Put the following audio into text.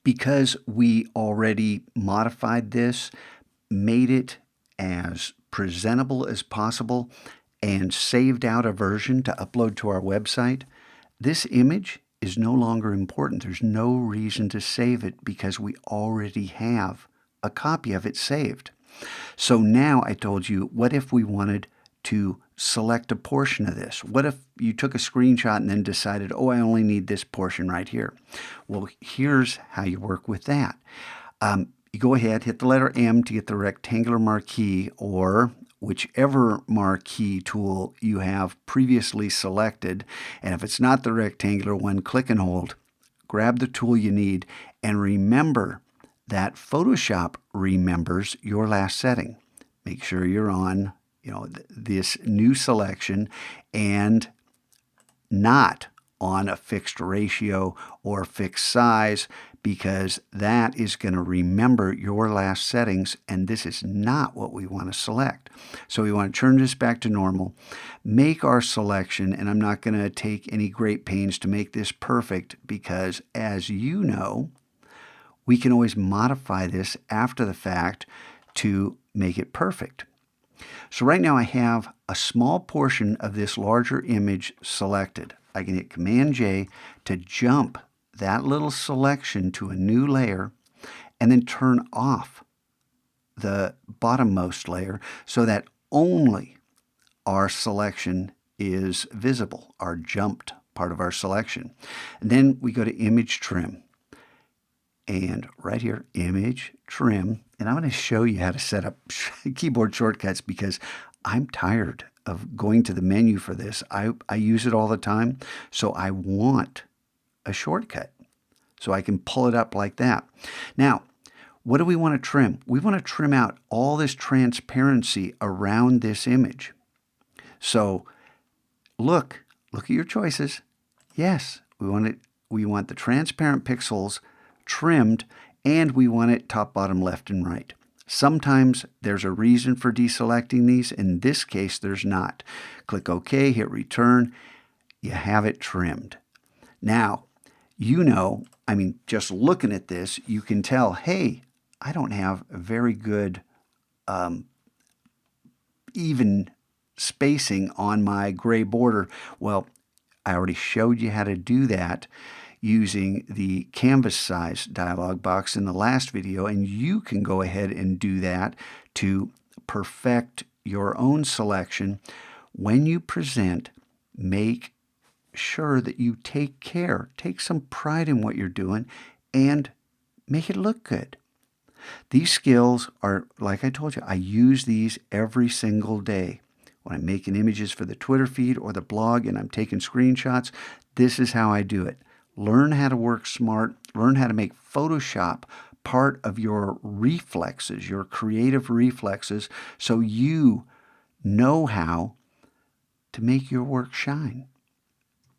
Because we already modified this, made it as presentable as possible, and saved out a version to upload to our website, this image is no longer important. There's no reason to save it because we already have a copy of it saved. So now I told you, what if we wanted to select a portion of this? What if you took a screenshot and then decided, oh, I only need this portion right here? Well, here's how you work with that. You go ahead, hit the letter M to get the rectangular marquee, or whichever marquee tool you have previously selected. And if it's not the rectangular one, click and hold. Grab the tool you need, and remember that Photoshop remembers your last setting. Make sure you're on, this new selection and not on a fixed ratio or fixed size, because that is going to remember your last settings, and this is not what we want to select. So we want to turn this back to normal, make our selection, and I'm not going to take any great pains to make this perfect because, as you know, we can always modify this after the fact to make it perfect. So right now I have a small portion of this larger image selected. I can hit Command-J to jump that little selection to a new layer and then turn off the bottommost layer so that only our selection is visible, our jumped part of our selection. And then we go to Image Trim. And right here, Image Trim. And I'm going to show you how to set up keyboard shortcuts because I'm tired of going to the menu for this. I use it all the time, so I want a shortcut so I can pull it up like that. Now, what do we want to trim? We want to trim out all this transparency around this image. So look at your choices. Yes, we want the transparent pixels trimmed, and we want it top, bottom, left, and right. Sometimes there's a reason for deselecting these. In this case, there's not. Click OK, hit return. You have it trimmed. Now, just looking at this, you can tell, hey, I don't have a very good even spacing on my gray border. Well, I already showed you how to do that using the canvas size dialog box in the last video, and you can go ahead and do that to perfect your own selection. When you present, make sure that you take some pride in what you're doing, and make it look good. These skills are, like I told you, I use these every single day. When I'm making images for the Twitter feed or the blog and I'm taking screenshots, this is how I do it. Learn how to work smart. Learn how to make Photoshop part of your reflexes, your creative reflexes, so you know how to make your work shine.